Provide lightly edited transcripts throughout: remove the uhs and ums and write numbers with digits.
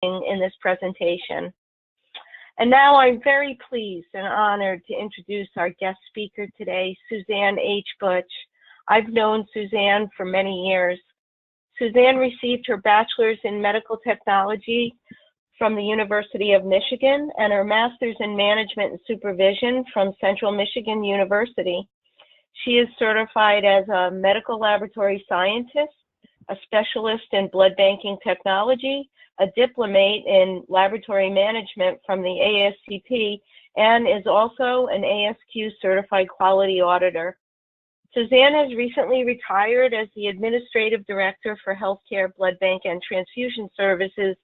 in this presentation. And now I'm very pleased and honored to introduce our guest speaker today, Suzanne H. Butch. I've known Suzanne for many years. Suzanne received her bachelor's in medical technology from the University of Michigan and her master's in management and supervision from Central Michigan University. She is certified as a medical laboratory scientist, a specialist in blood banking technology, a diplomate in laboratory management from the ASCP, and is also an ASQ certified quality auditor. Suzanne has recently retired as the Administrative Director for Healthcare Blood Bank and Transfusion Services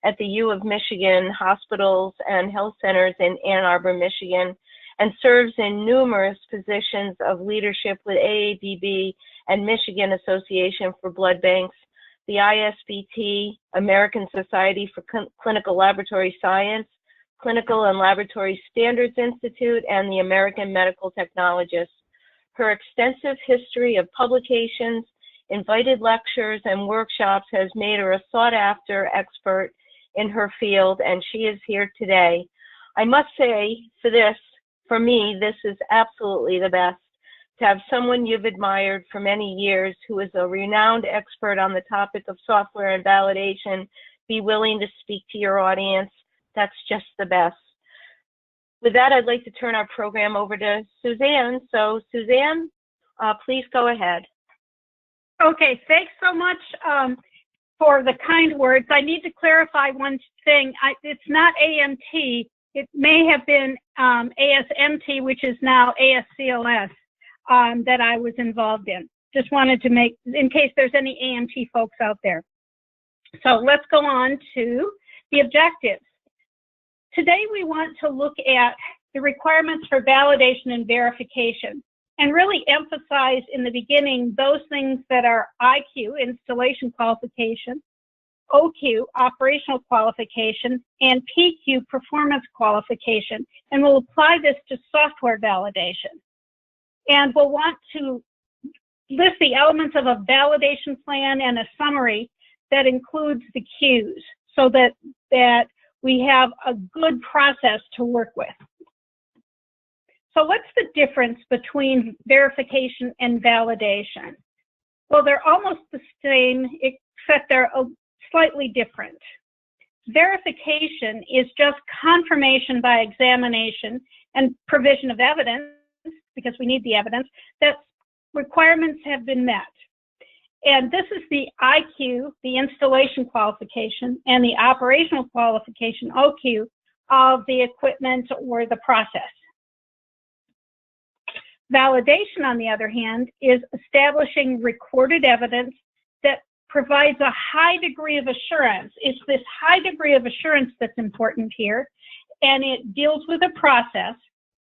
at the U of Michigan Hospitals and Health Centers in Ann Arbor, Michigan, and serves in numerous positions of leadership with AABB and Michigan Association for Blood Banks, the ISBT, American Society for Clinical Laboratory Science, Clinical and Laboratory Standards Institute, and the American Medical Technologists. Her extensive history of publications, invited lectures, and workshops has made her a sought-after expert in her field, and she is here today. I must say, for me, this is absolutely the best, to have someone you've admired for many years who is a renowned expert on the topic of software and validation be willing to speak to your audience. That's just the best. With that, I'd like to turn our program over to Suzanne. So Suzanne, please go ahead. Okay, thanks so much for the kind words. I need to clarify one thing. It's not AMT. It may have been ASMT, which is now ASCLS, that I was involved in. Just wanted to make, in case there's any AMT folks out there. So let's go on to the objectives. Today we want to look at the requirements for validation and verification, and really emphasize in the beginning those things that are IQ, installation qualification, OQ, operational qualification, and PQ, performance qualification. And we'll apply this to software validation. And we'll want to list the elements of a validation plan and a summary that includes the Qs so that we have a good process to work with. So what's the difference between verification and validation? Well, they're almost the same, except they're slightly different. Verification is just confirmation by examination and provision of evidence, because we need the evidence, that requirements have been met. And this is the IQ, the installation qualification, and the operational qualification, OQ, of the equipment or the process. Validation, on the other hand, is establishing recorded evidence that provides a high degree of assurance. It's this high degree of assurance that's important here, and it deals with a process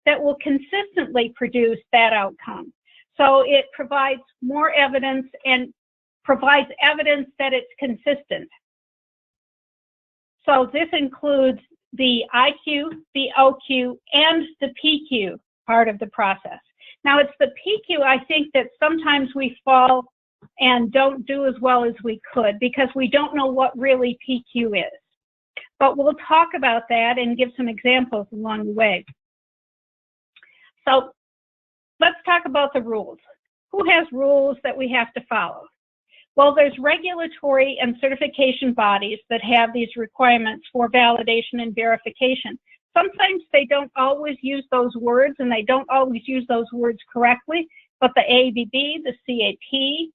that will consistently produce that outcome. So it provides more evidence and provides evidence that it's consistent. So this includes the IQ, the OQ, and the PQ part of the process. Now it's the PQ, I think, that sometimes we fall and don't do as well as we could because we don't know what really PQ is. But we'll talk about that and give some examples along the way. So let's talk about the rules. Who has rules that we have to follow? Well, there's regulatory and certification bodies that have these requirements for validation and verification. Sometimes they don't always use those words, and they don't always use those words correctly, but the AABB, the CAP,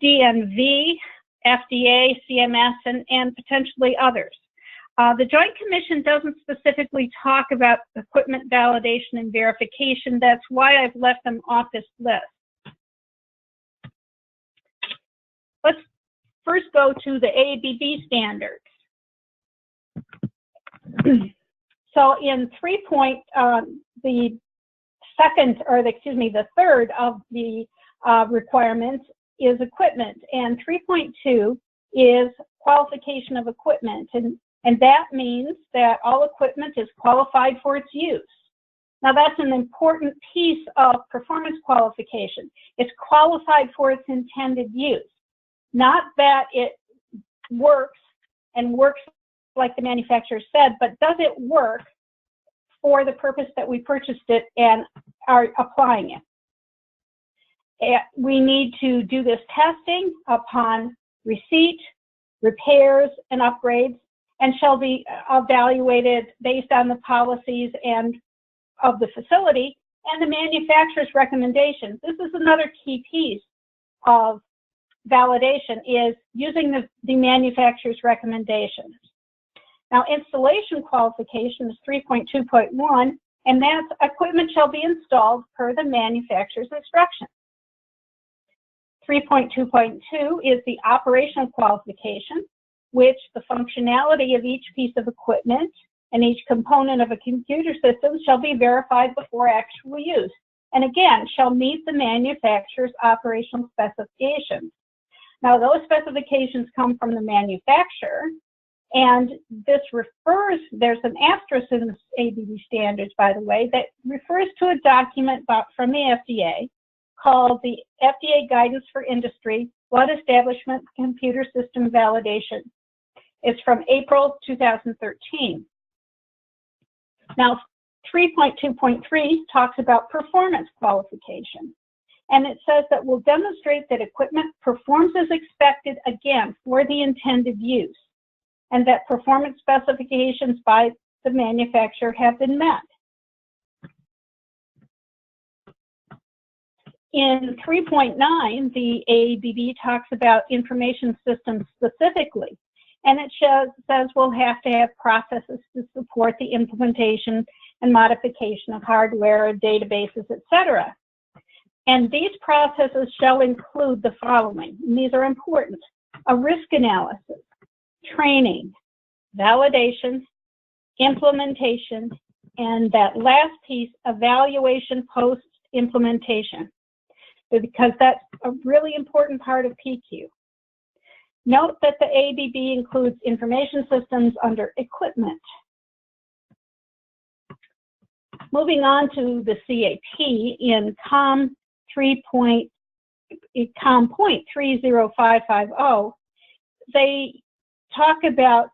DNV, FDA, CMS, and potentially others. The Joint Commission doesn't specifically talk about equipment validation and verification. That's why I've left them off this list. Let's first go to the AABB standards. So in 3 point, the third of the requirements is equipment, and 3.2 is qualification of equipment, and that means that all equipment is qualified for its use. Now that's an important piece of performance qualification. It's qualified for its intended use, not that it works and works like the manufacturer said, but does it work for the purpose that we purchased it and are applying it? We need to do this testing upon receipt, repairs, and upgrades, and shall be evaluated based on the policies and of the facility and the manufacturer's recommendations. This is another key piece of validation, is using the manufacturer's recommendations. Now, installation qualification is 3.2.1, and that's equipment shall be installed per the manufacturer's instructions. 3.2.2 is the operational qualification, which the functionality of each piece of equipment and each component of a computer system shall be verified before actual use, and again, shall meet the manufacturer's operational specifications. Now, those specifications come from the manufacturer, and this refers, there's an asterisk in the ABB Standards, by the way, that refers to a document from the FDA called the FDA Guidance for Industry, Blood Establishment Computer System Validation. It's from April 2013. Now, 3.2.3 talks about performance qualification. And it says that will demonstrate that equipment performs as expected, again, for the intended use, and that performance specifications by the manufacturer have been met. In 3.9, the AABB talks about information systems specifically, and it says we'll have to have processes to support the implementation and modification of hardware, databases, etc. And these processes shall include the following, and these are important: a risk analysis, training, validation, implementation, and that last piece, evaluation post-implementation, because that's a really important part of PQ. Note that the ABB includes information systems under equipment. Moving on to the CAP in COM point 30550, they talk about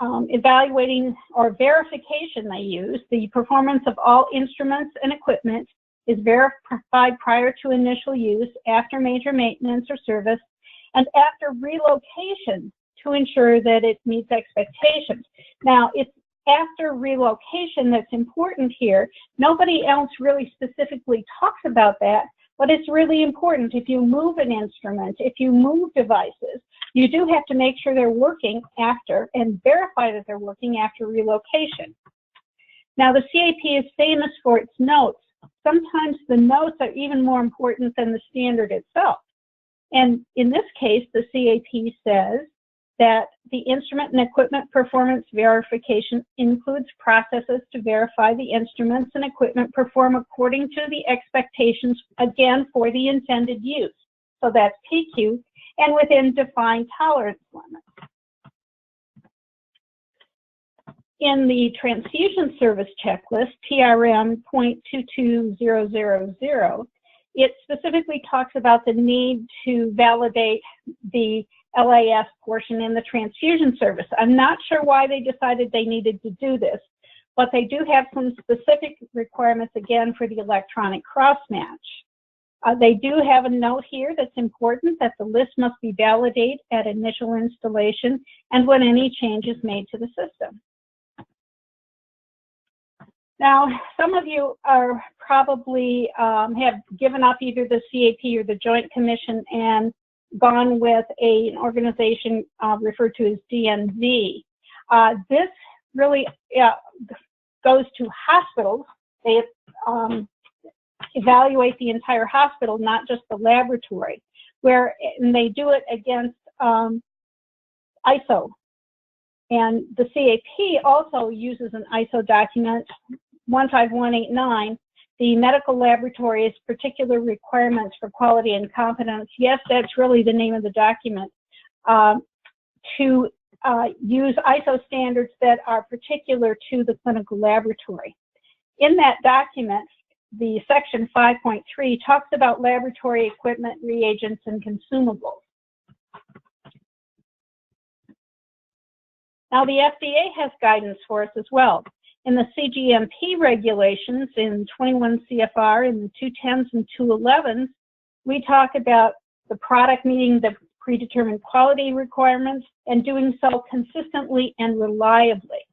evaluating or verification. They use the performance of all instruments and equipment is verified prior to initial use, after major maintenance or service, and after relocation to ensure that it meets expectations. Now, it's after relocation that's important here. Nobody else really specifically talks about that, but it's really important. If you move an instrument, if you move devices, you do have to make sure they're working after and verify that they're working after relocation. Now, the CAP is famous for its notes. Sometimes the notes are even more important than the standard itself. And in this case, the CAP says that the instrument and equipment performance verification includes processes to verify the instruments and equipment perform according to the expectations, again, for the intended use. So that's PQ, and within defined tolerance limits. In the transfusion service checklist, TRM .22000, it specifically talks about the need to validate the LAS portion in the transfusion service. I'm not sure why they decided they needed to do this, but they do have some specific requirements, again, for the electronic cross-match. They do have a note here that's important, that the list must be validated at initial installation and when any change is made to the system. Now, some of you are probably have given up either the CAP or the Joint Commission and gone with an organization referred to as DNV. This really goes to hospitals. They evaluate the entire hospital, not just the laboratory, and they do it against ISO. And the CAP also uses an ISO document, 15189, the medical laboratory's particular requirements for quality and competence. Yes, that's really the name of the document, to use ISO standards that are particular to the clinical laboratory. In that document, the section 5.3 talks about laboratory equipment, reagents, and consumables. Now, the FDA has guidance for us as well. In the CGMP regulations in 21 CFR in the 210s and 211s, we talk about the product meeting the predetermined quality requirements and doing so consistently and reliably.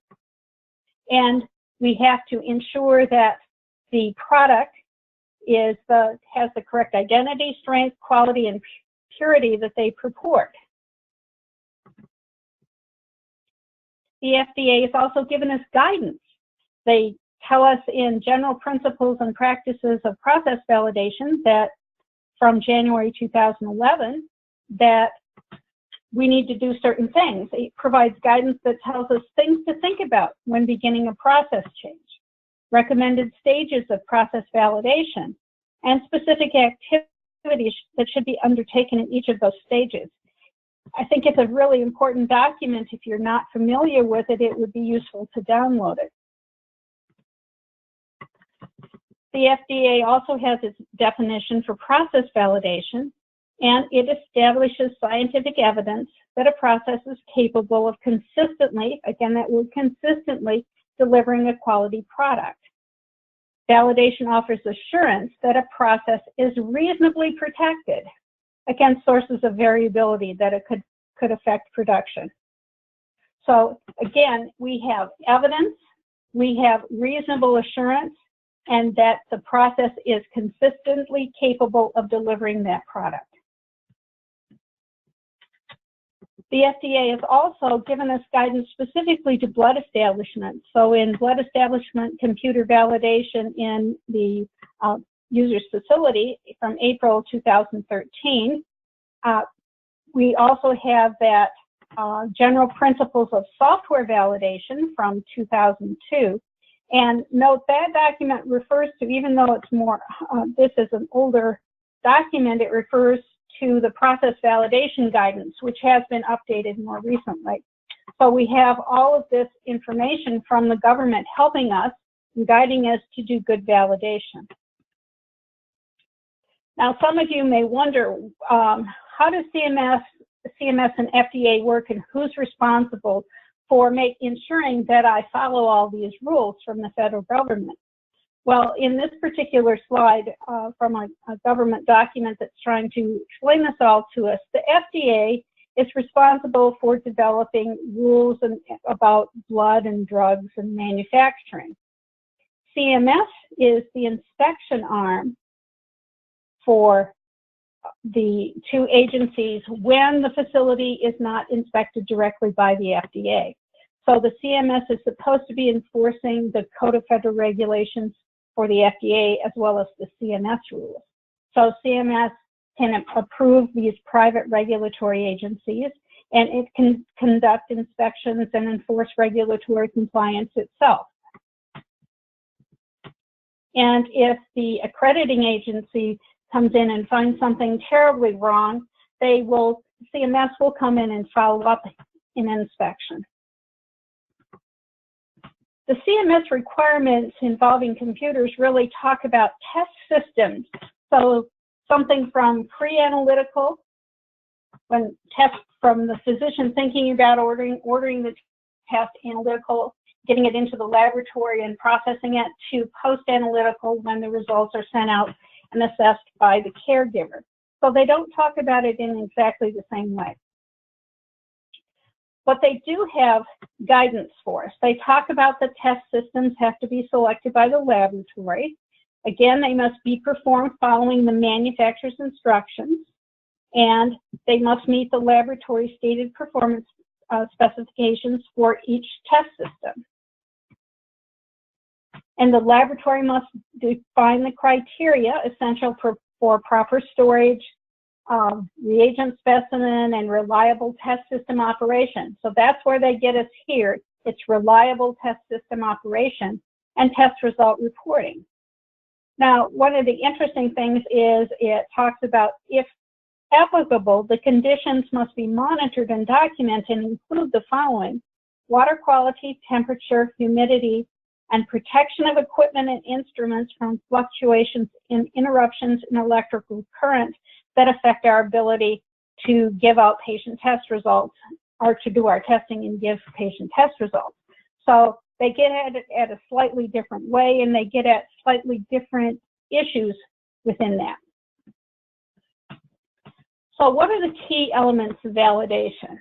And we have to ensure that the product has the correct identity, strength, quality, and purity that they purport. The FDA has also given us guidance. They tell us in general principles and practices of process validation that from January 2011 that we need to do certain things. It provides guidance that tells us things to think about when beginning a process change, recommended stages of process validation, and specific activities that should be undertaken in each of those stages. I think it's a really important document. If you're not familiar with it, it would be useful to download it. The FDA also has its definition for process validation, and it establishes scientific evidence that a process is capable of consistently, again that word consistently, delivering a quality product. Validation offers assurance that a process is reasonably protected against sources of variability that it could affect production. So again, we have evidence, we have reasonable assurance, and that the process is consistently capable of delivering that product. The FDA has also given us guidance specifically to blood establishment. So in blood establishment computer validation in the user's facility from April 2013, we also have that general principles of software validation from 2002. And note that document refers to, even though it's more, this is an older document, it refers to the process validation guidance, which has been updated more recently. So we have all of this information from the government helping us and guiding us to do good validation. Now, some of you may wonder, how does CMS and FDA work, and who's responsible for ensuring that I follow all these rules from the federal government? Well, in this particular slide from a government document that's trying to explain this all to us, the FDA is responsible for developing rules about blood and drugs and manufacturing. CMS is the inspection arm for the two agencies when the facility is not inspected directly by the FDA. So the CMS is supposed to be enforcing the Code of Federal Regulations for the FDA as well as the CMS rules. So CMS can approve these private regulatory agencies, and it can conduct inspections and enforce regulatory compliance itself. And if the accrediting agency comes in and finds something terribly wrong, CMS will come in and follow up in inspection. The CMS requirements involving computers really talk about test systems. So something from pre-analytical, when tests from the physician thinking about ordering the test, analytical, getting it into the laboratory and processing it, to post-analytical when the results are sent out and assessed by the caregiver. So they don't talk about it in exactly the same way. But they do have guidance for us. They talk about the test systems have to be selected by the laboratory. Again, they must be performed following the manufacturer's instructions, and they must meet the laboratory stated performance specifications for each test system. And the laboratory must define the criteria essential for proper storage, reagent specimen, and reliable test system operation. So that's where they get us here. It's reliable test system operation and test result reporting. Now, one of the interesting things is it talks about, if applicable, the conditions must be monitored and documented and include the following: water quality, temperature, humidity, and protection of equipment and instruments from fluctuations in interruptions in electrical current that affect our ability to give out patient test results are to do our testing and give patient test results. So they get at it at a slightly different way, and they get at slightly different issues within that. So what are the key elements of validation?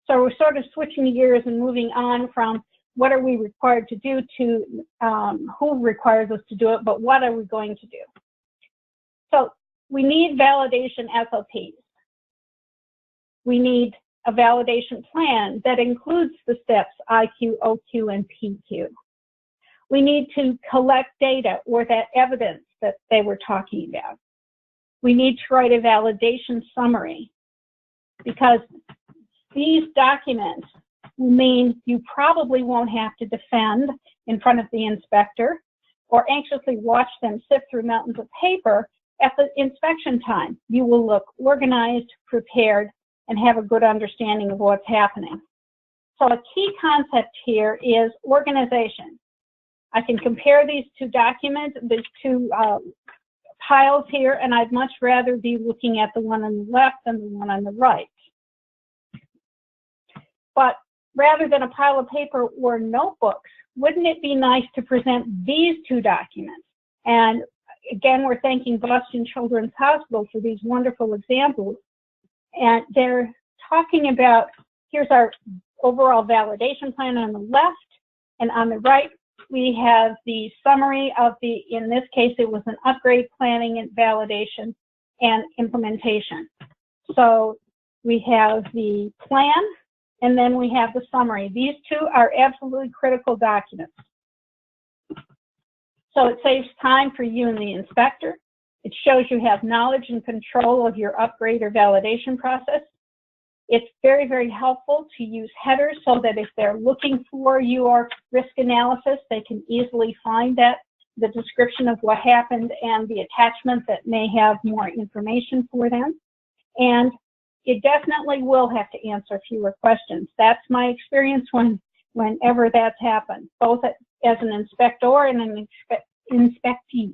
So we're sort of switching gears and moving on from what are we required to do to who requires us to do it, but what are we going to do? So we need validation SOPs. We need a validation plan that includes the steps IQ, OQ, and PQ. We need to collect data or that evidence that they were talking about. We need to write a validation summary, because these documents mean you probably won't have to defend in front of the inspector or anxiously watch them sift through mountains of paper at the inspection time. You will look organized, prepared, and have a good understanding of what's happening. So a key concept here is organization. I can compare these two documents, these two piles here, and I'd much rather be looking at the one on the left than the one on the right. But rather than a pile of paper or notebooks, wouldn't it be nice to present these two documents? And again, we're thanking Boston Children's Hospital for these wonderful examples. And they're talking about, here's our overall validation plan on the left, and on the right, we have the summary of the, in this case, it was an upgrade planning and validation and implementation. So we have the plan, and then we have the summary. These two are absolutely critical documents. So it saves time for you and the inspector. It shows you have knowledge and control of your upgrade or validation process. It's very, very helpful to use headers so that if they're looking for your risk analysis, they can easily find that, the description of what happened and the attachment that may have more information for them. And it definitely will have to answer fewer questions. That's my experience whenever that's happened, both as an inspector and an inspectee.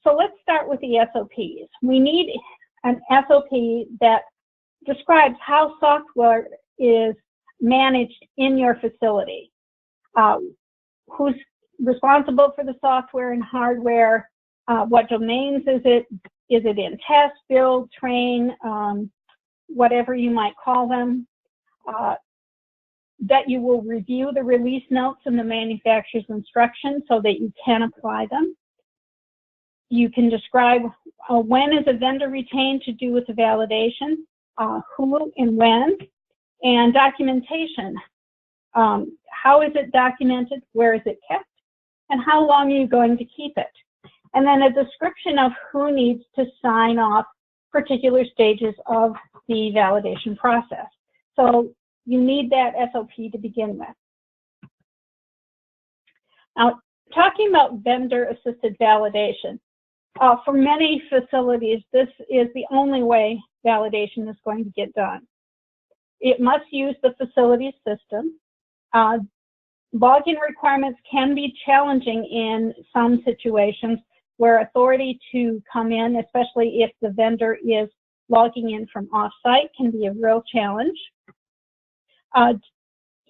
So let's start with the SOPs. We need an SOP that describes how software is managed in your facility. Who's responsible for the software and hardware? What domains is it? Is it in test, build, train, whatever you might call them? That you will review the release notes and the manufacturer's instructions so that you can apply them. You can describe when is a vendor retained to do with the validation, who and when, and documentation. How is it documented? Where is it kept? And how long are you going to keep it? And then a description of who needs to sign off particular stages of the validation process. So you need that SOP to begin with. Now, talking about vendor-assisted validation, for many facilities, this is the only way validation is going to get done. It must use the facility system. Login requirements can be challenging in some situations where authority to come in, especially if the vendor is logging in from off-site, can be a real challenge.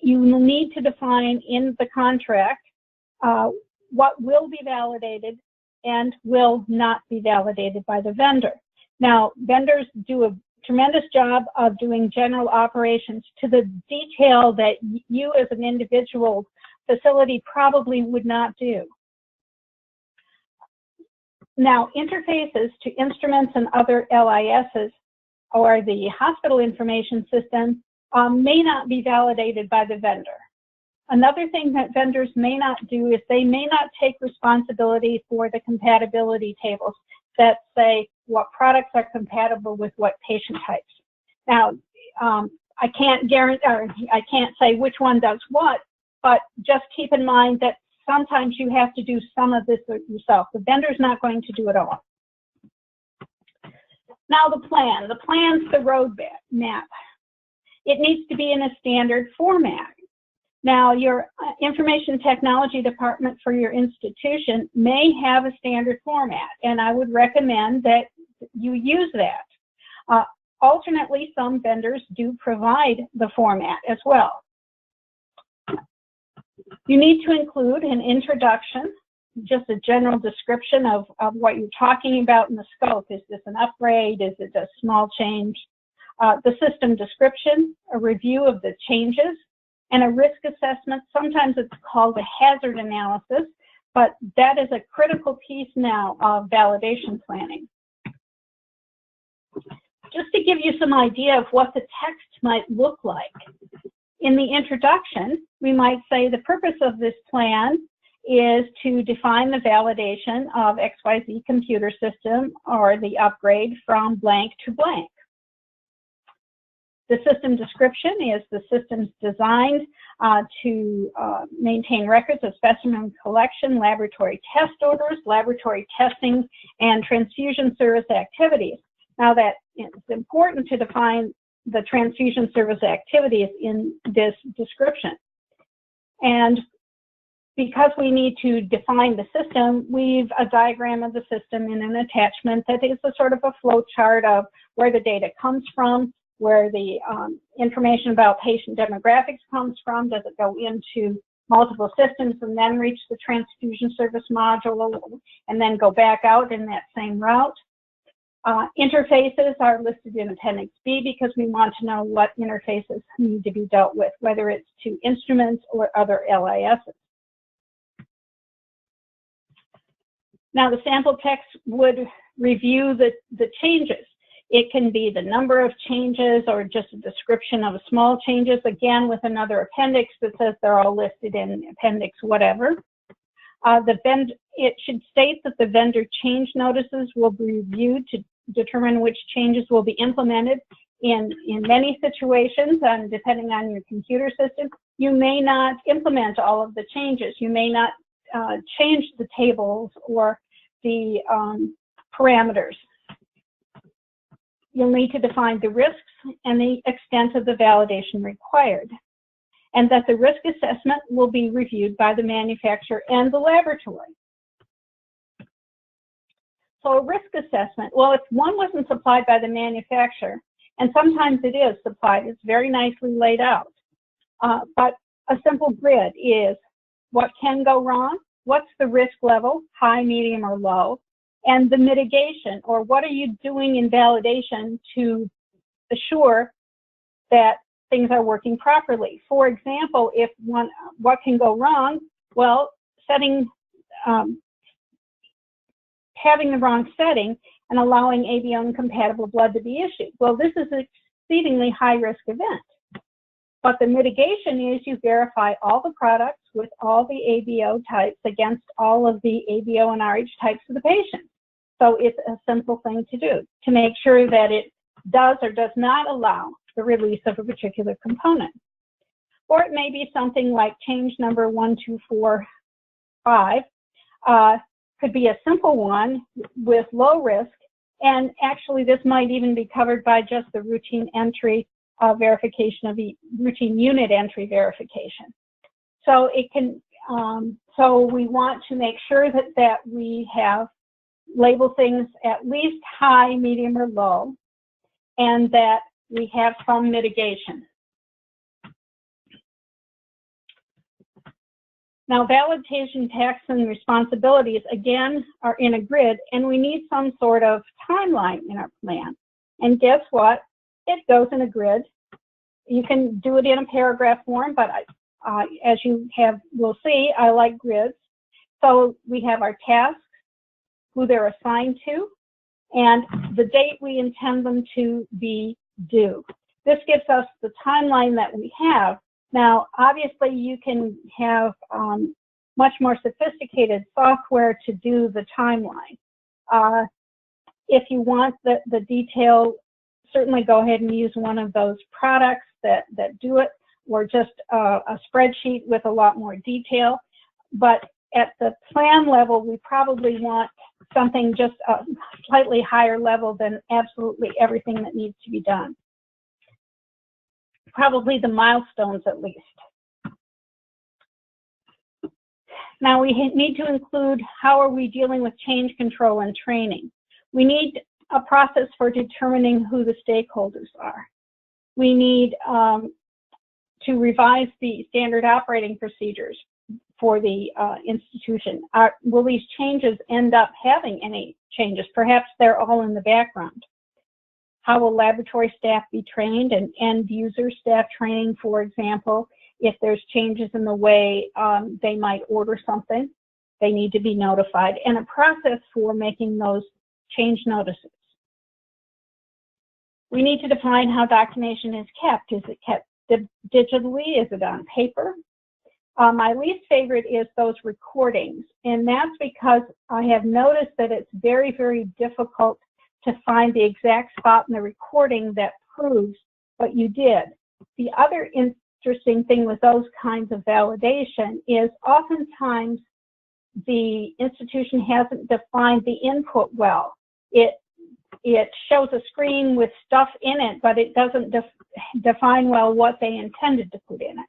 You will need to define in the contract what will be validated and will not be validated by the vendor. Now, vendors do a tremendous job of doing general operations to the detail that you as an individual facility probably would not do. Now, interfaces to instruments and other LISs or the hospital information system may not be validated by the vendor. Another thing that vendors may not do is they may not take responsibility for the compatibility tables that say what products are compatible with what patient types. Now, I can't guarantee, or I can't say which one does what, but just keep in mind that sometimes you have to do some of this yourself. The vendor's not going to do it all. Now the plan. The plan's the roadmap. It needs to be in a standard format. Now, your information technology department for your institution may have a standard format, and I would recommend that you use that. alternately, some vendors do provide the format as well. You need to include an introduction, just a general description of what you're talking about in the scope. Is this an upgrade? Is it a small change? The system description, a review of the changes, and a risk assessment. Sometimes it's called a hazard analysis, but that is a critical piece now of validation planning. Just to give you some idea of what the text might look like. In the introduction, we might say the purpose of this plan is to define the validation of XYZ computer system or the upgrade from blank to blank. The system description is the system's designed to maintain records of specimen collection, laboratory test orders, laboratory testing, and transfusion service activities. Now that it's important to define the transfusion service activities in this description. And because we need to define the system, we've a diagram of the system in an attachment that is a sort of a flow chart of where the data comes from, where the information about patient demographics comes from. Does it go into multiple systems and then reach the transfusion service module and then go back out in that same route? Interfaces are listed in Appendix B because we want to know what interfaces need to be dealt with, whether it's to instruments or other LISs. Now, the sample text would review the changes. It can be the number of changes or just a description of small changes, again with another appendix that says they're all listed in appendix whatever. It should state that the vendor change notices will be reviewed to determine which changes will be implemented. In many situations, and depending on your computer system, you may not implement all of the changes. You may not change the tables or the parameters. You'll need to define the risks and the extent of the validation required, and that the risk assessment will be reviewed by the manufacturer and the laboratory. So a risk assessment, well, if one wasn't supplied by the manufacturer, and sometimes it is supplied, it's very nicely laid out, but a simple grid is what can go wrong, what's the risk level, high, medium, or low, and the mitigation, or what are you doing in validation to assure that things are working properly. For example, if what can go wrong, well, having the wrong setting and allowing ABO incompatible blood to be issued. Well, this is an exceedingly high-risk event. But the mitigation is you verify all the products with all the ABO types against all of the ABO and RH types of the patient. So it's a simple thing to do to make sure that it does or does not allow the release of a particular component. Or it may be something like change number 1245. Could be a simple one with low risk, and actually this might even be covered by just the routine entry verification of the routine unit entry verification. So it can, so we want to make sure that we have label things at least high, medium, or low, and that we have some mitigation. Now, validation tasks and responsibilities, again, are in a grid, and we need some sort of timeline in our plan. And guess what? It goes in a grid. You can do it in a paragraph form, but as you will see, I like grids. So we have our tasks, who they're assigned to, and the date we intend them to be due. This gives us the timeline that we have. Now, obviously, you can have much more sophisticated software to do the timeline. If you want the detail, certainly go ahead and use one of those products that do it, or just a spreadsheet with a lot more detail. But at the plan level, we probably want something just a slightly higher level than absolutely everything that needs to be done. Probably the milestones at least. Now we need to include how are we dealing with change control and training. We need a process for determining who the stakeholders are. We need to revise the standard operating procedures for the institution. Will these changes end up having any changes? Perhaps they're all in the background. How will laboratory staff be trained, and end user staff training, for example? If there's changes in the way they might order something, they need to be notified, and a process for making those change notices. We need to define how documentation is kept. Is it kept digitally? Is it on paper? My least favorite is those recordings, and that's because I have noticed that it's very, very difficult to find the exact spot in the recording that proves what you did. The other interesting thing with those kinds of validation is oftentimes the institution hasn't defined the input well. It shows a screen with stuff in it, but it doesn't define well what they intended to put in it.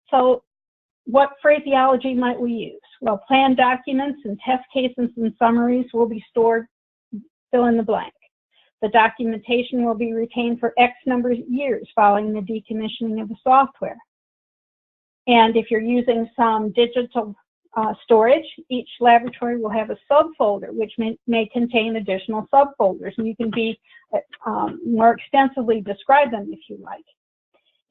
So what phraseology might we use? Well, plan documents and test cases and summaries will be stored, fill in the blank. The documentation will be retained for X number of years following the decommissioning of the software. And if you're using some digital storage, each laboratory will have a subfolder which may contain additional subfolders, and you can be more extensively describe them if you like.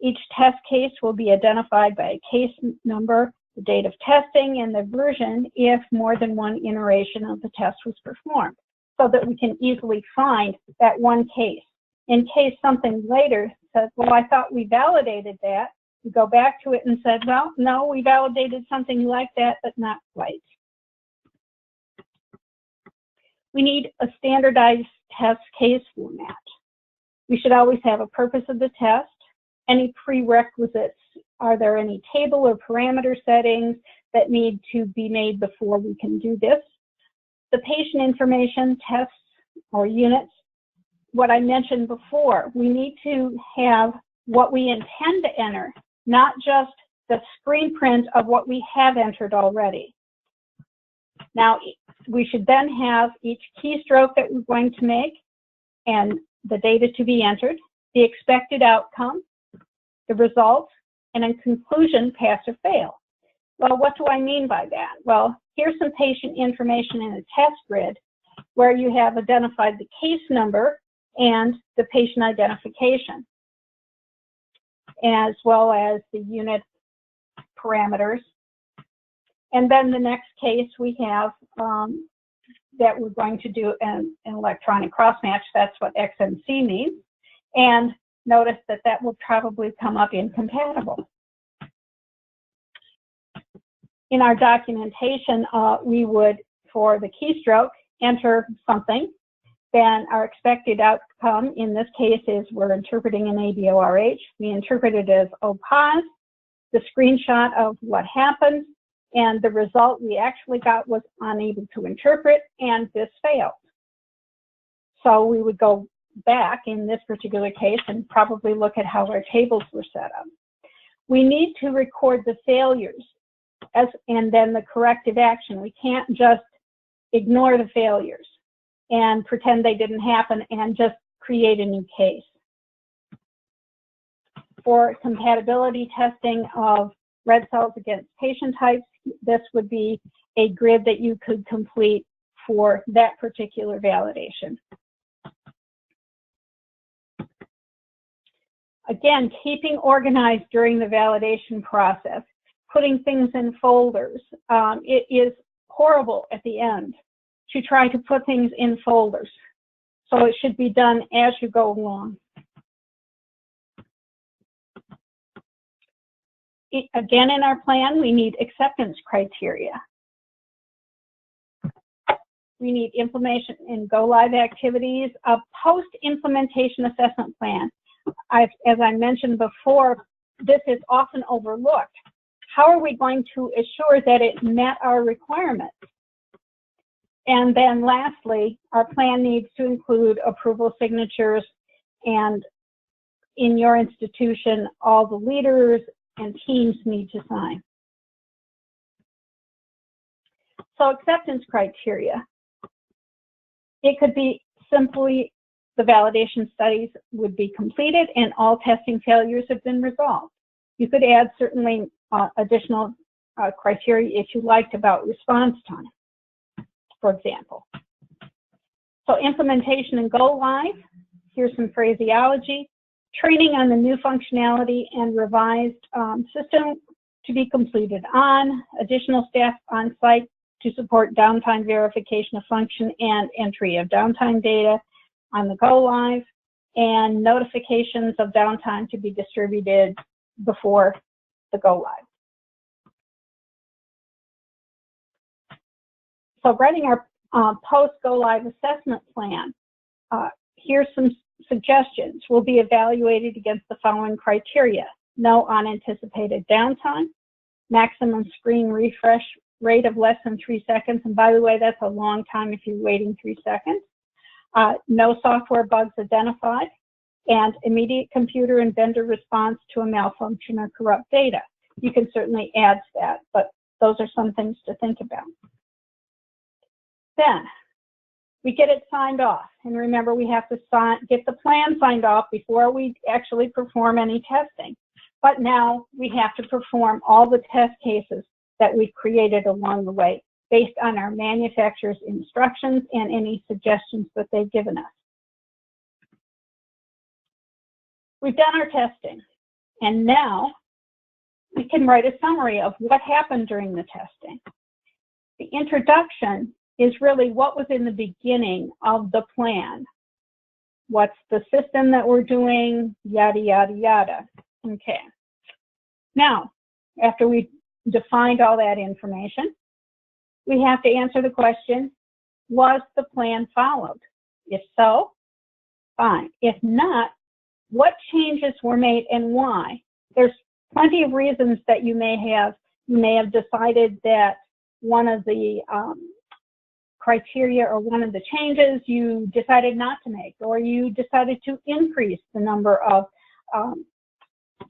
Each test case will be identified by a case number, the date of testing, and the version if more than one iteration of the test was performed, so that we can easily find that one case. In case something later says, well, I thought we validated that, we go back to it and said, well, no, we validated something like that, but not quite. We need a standardized test case format. We should always have a purpose of the test, any prerequisites. Are there any table or parameter settings that need to be made before we can do this? The patient information, tests, or units. What I mentioned before, we need to have what we intend to enter, not just the screen print of what we have entered already. Now, we should then have each keystroke that we're going to make and the data to be entered, the expected outcome, the results, and in conclusion, pass or fail. Well, what do I mean by that? Well, here's some patient information in a test grid where you have identified the case number and the patient identification, as well as the unit parameters. And then the next case we have that we're going to do an electronic cross-match. That's what XMC means. And notice that that will probably come up incompatible. In our documentation, we would, for the keystroke, enter something. Then our expected outcome in this case is we're interpreting an ABORH. We interpret it as OPOS, the screenshot of what happened, and the result we actually got was unable to interpret, and this failed. So we would go back in this particular case and probably look at how our tables were set up. We need to record the failures and then the corrective action. We can't just ignore the failures and pretend they didn't happen and just create a new case. For compatibility testing of red cells against patient types, this would be a grid that you could complete for that particular validation. Again, keeping organized during the validation process, putting things in folders. It is horrible at the end to try to put things in folders. So it should be done as you go along. Again, in our plan, we need acceptance criteria. We need implementation and go-live activities, a post-implementation assessment plan. As I mentioned before, this is often overlooked. How are we going to assure that it met our requirements? And then lastly, our plan needs to include approval signatures, and in your institution, all the leaders and teams need to sign. So acceptance criteria. It could be simply the validation studies would be completed and all testing failures have been resolved. You could add certainly additional criteria if you liked about response time, for example. So implementation and go live, here's some phraseology. Training on the new functionality and revised system to be completed on, additional staff on site to support downtime verification of function and entry of downtime data on the go live, and notifications of downtime to be distributed before the go live. So writing our post-go live assessment plan, here's some suggestions. Will be evaluated against the following criteria: no unanticipated downtime, maximum screen refresh rate of less than 3 seconds, and by the way, that's a long time if you're waiting 3 seconds, no software bugs identified, and immediate computer and vendor response to a malfunction or corrupt data. You can certainly add to that, but those are some things to think about. Then, we get it signed off. And remember, we have to get the plan signed off before we actually perform any testing. But now we have to perform all the test cases that we've created along the way based on our manufacturer's instructions and any suggestions that they've given us. We've done our testing, and now we can write a summary of what happened during the testing. The introduction is really what was in the beginning of the plan. What's the system that we're doing, yada, yada, yada. Okay. Now, after we defined all that information, we have to answer the question, was the plan followed? If so, fine. If not, what changes were made and why? There's plenty of reasons that you may have decided that one of the criteria or one of the changes you decided not to make, or you decided to increase the number of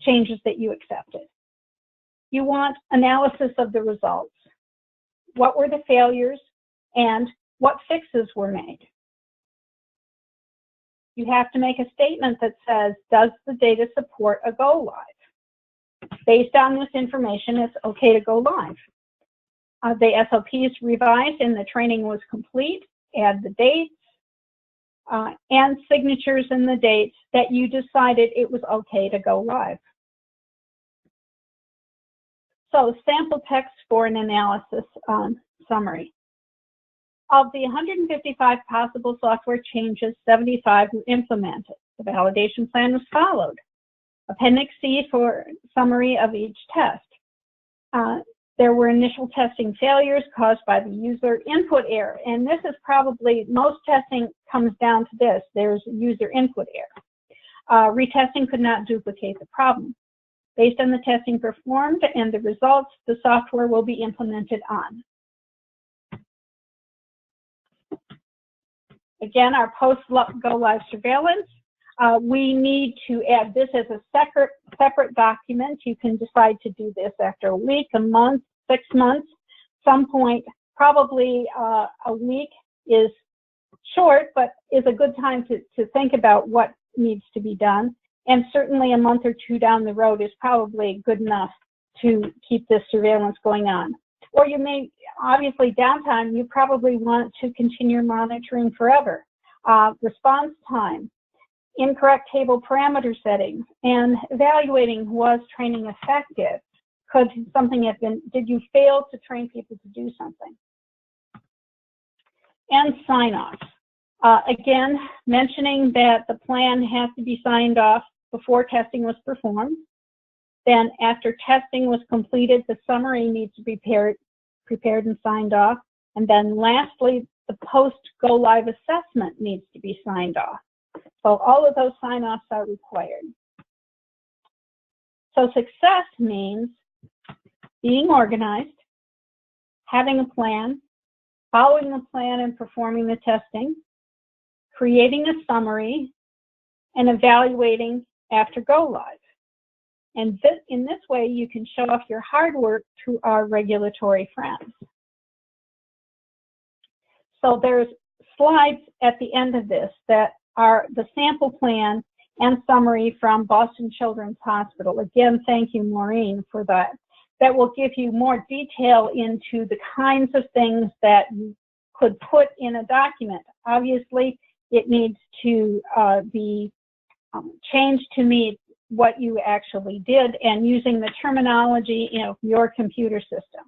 changes that you accepted. You want analysis of the results. What were the failures and what fixes were made? You have to make a statement that says, does the data support a go live? Based on this information, it's okay to go live. The SOPs revised and the training was complete. Add the dates and signatures in the dates that you decided it was okay to go live. So sample text for an analysis summary. Of the 155 possible software changes, 75 were implemented. The validation plan was followed. Appendix C for summary of each test. There were initial testing failures caused by the user input error. And this is probably, most testing comes down to this. There's user input error. Retesting could not duplicate the problem. Based on the testing performed and the results, the software will be implemented on. Again, our post-go-live surveillance. We need to add this as a separate document. You can decide to do this after a week, a month, 6 months, some point. Probably a week is short, but is a good time to think about what needs to be done. And certainly a month or two down the road is probably good enough to keep this surveillance going on. Or you may, obviously downtime, you probably want to continue monitoring forever. Response time, incorrect table parameter settings, and evaluating, was training effective? Could something have been, did you fail to train people to do something? And sign-off. Again, mentioning that the plan has to be signed off before testing was performed. Then after testing was completed, the summary needs to be prepared and signed off. And then lastly, the post-go-live assessment needs to be signed off. So all of those sign-offs are required. So success means being organized, having a plan, following the plan and performing the testing, creating a summary, and evaluating after go-live. And in this way, you can show off your hard work to our regulatory friends. So there's slides at the end of this that are the sample plan and summary from Boston Children's Hospital. Again, thank you, Maureen, for that. That will give you more detail into the kinds of things that you could put in a document. Obviously, it needs to be changed to meet what you actually did and using the terminology in your computer system.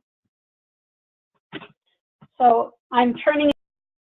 So I'm turning